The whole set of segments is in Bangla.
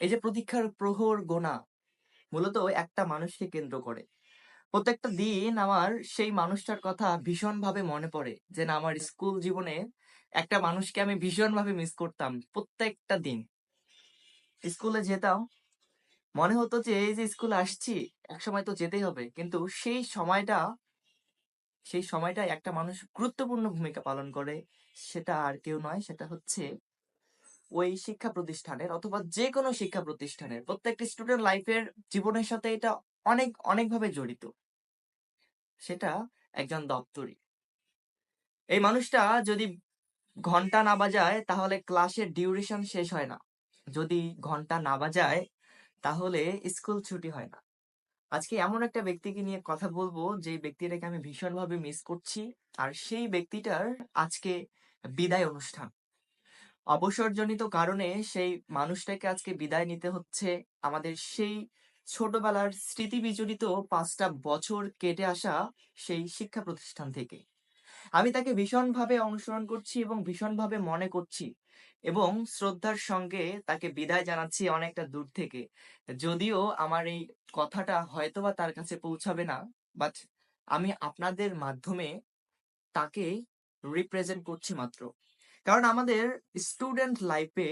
এই যে প্রতীক্ষার প্রহর গোনা মূলত একটা মানুষকে কেন্দ্র করে। প্রত্যেকটা দিন আমার সেই মানুষটার কথা ভীষণভাবে মনে পড়ে যে না আমার স্কুল জীবনে একটা মানুষকে আমি ভীষণভাবে মিস করতাম। প্রত্যেকটা দিন স্কুলে যেতাম, মনে হতো যে এই যে স্কুলে আসছি একসময় তো যেতেই হবে, কিন্তু সেই সময়টায় একটা মানুষ গুরুত্বপূর্ণ ভূমিকা পালন করে। সেটা আর কেউ নয়, সেটা হচ্ছে ওই শিক্ষা প্রতিষ্ঠানের অথবা যে কোনো শিক্ষা প্রতিষ্ঠানের প্রত্যেকটা স্টুডেন্ট লাইফের জীবনের সাথে এটা অনেক অনেক ভাবে জড়িত। সেটা একজন দপ্তরি। এই মানুষটা যদি ঘন্টা না বাজায় তাহলে ক্লাসের ডিউরেশন শেষ হয় না। যদি ঘন্টা না বাজায় তাহলে স্কুল ছুটি হয় না। আজকে এমন একটা ব্যক্তিকে নিয়ে কথা বলবো যে ব্যক্তিটাকে আমি ভীষণভাবে মিস করছি। আর সেই ব্যক্তিটার আজকে বিদায় অনুষ্ঠান। অবসরজনিত কারণে সেই মানুষটাকে আজকে বিদায় নিতে হচ্ছে। আমাদের সেই ছোটবেলার স্মৃতি বিজড়িত 5টা বছর কেটে আসা সেই শিক্ষা প্রতিষ্ঠান থেকে আমি তাকে ভীষণভাবে অনুসরণ করছি এবং ভীষণভাবে মনে করছি এবং শ্রদ্ধার সঙ্গে তাকে বিদায় জানাচ্ছি অনেকটা দূর থেকে। যদিও আমার এই কথাটা হয়তোবা তার কাছে পৌঁছাবে না, বাট আমি আপনাদের মাধ্যমে তাকে রিপ্রেজেন্ট করছি মাত্র। কারণ আমাদের স্টুডেন্ট লাইফে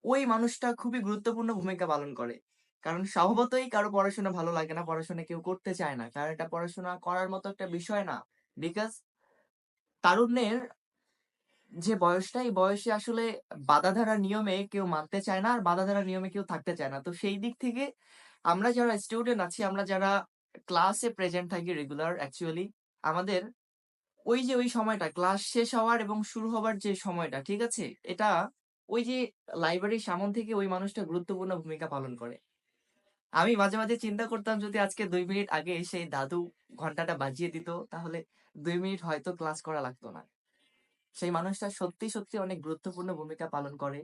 ওই মানুষটা খুবই গুরুত্বপূর্ণ ভূমিকা পালন করে। কারণ স্বভাবতই কারো পড়াশোনা ভালো লাগে না, পড়াশোনা কেউ করতে চায় না, কারণ এটা পড়াশোনা করার মতো একটা বিষয় না। বিকজ তারুণ্যের যে বয়সটা, এই বয়সে আসলে বাঁধাধরা নিয়মে কেউ মানতে চায় না, আর বাঁধাধরা নিয়মে কেউ থাকতে চায় না। তো সেই দিক থেকে আমরা যারা স্টুডেন্ট আছি, আমরা যারা ক্লাসে প্রেজেন্ট থাকি রেগুলার, অ্যাকচুয়ালি আমাদের ওই যে ওই সময়টা ক্লাস শেষ হওয়ার এবং শুরু হওয়ার যে সময়টা, ঠিক আছে, এটা ওই যে লাইব্রেরির সামন থেকে ওই মানুষটা গুরুত্বপূর্ণ ভূমিকা পালন করে। আমি মাঝে মাঝে চিন্তা করতাম যদি আজকে 2 মিনিট আগে সেই দাদু ঘন্টাটা বাজিয়ে দিত তাহলে 2 মিনিট হয়তো ক্লাস করা লাগতো না। সেই মানুষটা সত্যি সত্যি অনেক গুরুত্বপূর্ণ ভূমিকা পালন করে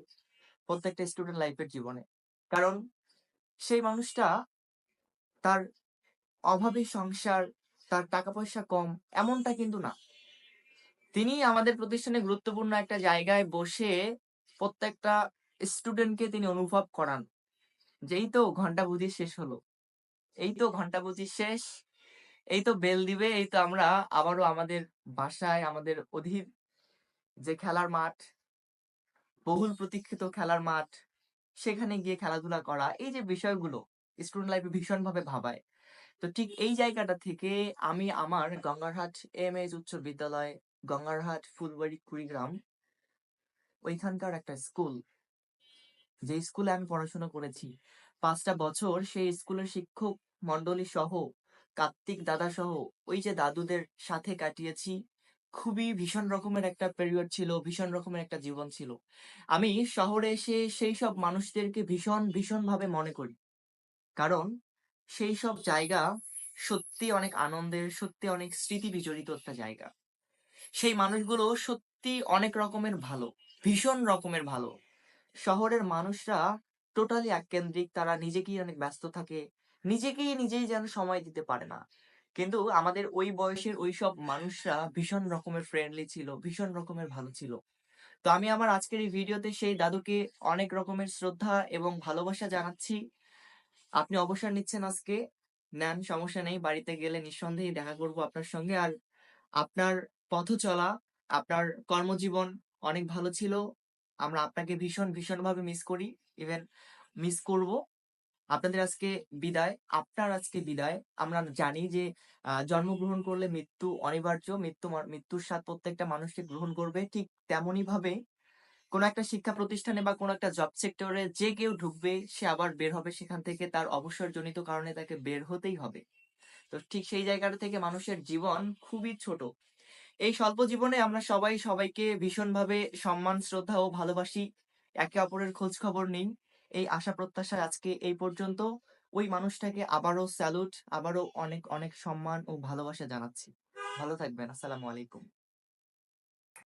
প্রত্যেকটা স্টুডেন্ট লাইফের জীবনে। কারণ সেই মানুষটা, তার অভাবী সংসার, তার টাকা পয়সা কম, এমনটা কিন্তু না। তিনি আমাদের প্রতিষ্ঠানে গুরুত্বপূর্ণ একটা জায়গায় বসে প্রত্যেকটা স্টুডেন্টকে তিনি অনুভব করান যে এই তো ঘন্টা বুঝি শেষ হলো, এই তো ঘন্টা বুঝি শেষ, এই তো বেল দিবে, এই তো আমরা আবারও আমাদের বাসায়, আমাদের অধীর যে খেলার মাঠ, বহুল প্রতীক্ষিত খেলার মাঠ, সেখানে গিয়ে খেলাধুলা করা, এই যে বিষয়গুলো স্টুডেন্ট লাইফে ভীষণভাবে ভাবায়। তো ঠিক এই জায়গাটা থেকে আমি আমার গঙ্গারহাট এম এস উচ্চ বিদ্যালয়, গঙ্গারহাট ফুলবাড়ি কুড়িগ্রাম, ওইখানকার একটা স্কুল, যে স্কুলে আমি পড়াশোনা করেছি 5টা বছর, সেই স্কুলের শিক্ষক মন্ডলী সহ, কার্তিক দাদা সহ, ওই যে দাদুদের সাথে কাটিয়েছি। খুবই ভীষণ রকমের একটা পিরিয়ড ছিল, ভীষণ রকমের একটা জীবন ছিল। আমি শহরে এসে সেই সব মানুষদেরকে ভীষণ ভীষণ ভাবে মনে করি। কারণ সেই সব জায়গা সত্যি অনেক আনন্দের, সত্যি অনেক স্মৃতি বিজড়িত একটা জায়গা। সেই মানুষগুলো সত্যি অনেক রকমের ভালো, ভীষণ রকমের ভালো। শহরের মানুষরা টোটালি এককেন্দ্রিক, তারা নিজেকেই অনেক ব্যস্ত থাকে, নিজেকেই নিজেই যেন সময় দিতে পারে না। কিন্তু আমাদের ওই বয়সের ওই সব মানুষরা ভীষণ রকমের ফ্রেন্ডলি ছিল, ভীষণ রকমের ভালো ছিল। তো আমি আমার আজকের এই ভিডিওতে সেই দাদুকে অনেক রকমের শ্রদ্ধা এবং ভালোবাসা জানাচ্ছি। আপনি অবসর নিচ্ছেন আজকে, নেন, সমস্যা নেই, বাড়িতে গেলে নিঃসন্দেহে দেখা করব আপনার সঙ্গে। আর আপনার পথ চলা, আপনার কর্মজীবন অনেক ভালো ছিল। আমরা আপনাকে ভীষণ ভীষণ ভাবে মিস করি, ইভেন মিস করব। আপনাদের আজকে বিদায়, আপনার আজকে বিদায়। আমরা জানি যে জন্মগ্রহণ করলে মৃত্যু অনিবার্য, মৃত্যুর স্বাদ প্রত্যেকটা মানুষকে গ্রহণ করবে। ঠিক তেমনই ভাবে কোন একটা শিক্ষা প্রতিষ্ঠানে বা কোন একটা জব সেক্টরে যে কেউ ঢুকবে, সে আবার বের হবে সেখান থেকে, তার অবসরজনিত কারণে তাকে বের হতেই হবে। তো ঠিক সেই জায়গাটা থেকে মানুষের জীবন খুবই ছোট। এই স্বল্প জীবনে আমরা সবাই সবাইকে ভীষণভাবে সম্মান, শ্রদ্ধা ও ভালোবাসি, একে অপরের খোঁজ খবর নিই। এই আশা প্রত্যাশায় আজকে এই পর্যন্ত। ওই মানুষটাকে আবারও স্যালুট, আবারও অনেক অনেক সম্মান ও ভালোবাসা জানাচ্ছি। ভালো থাকবেন। আসসালামু আলাইকুম।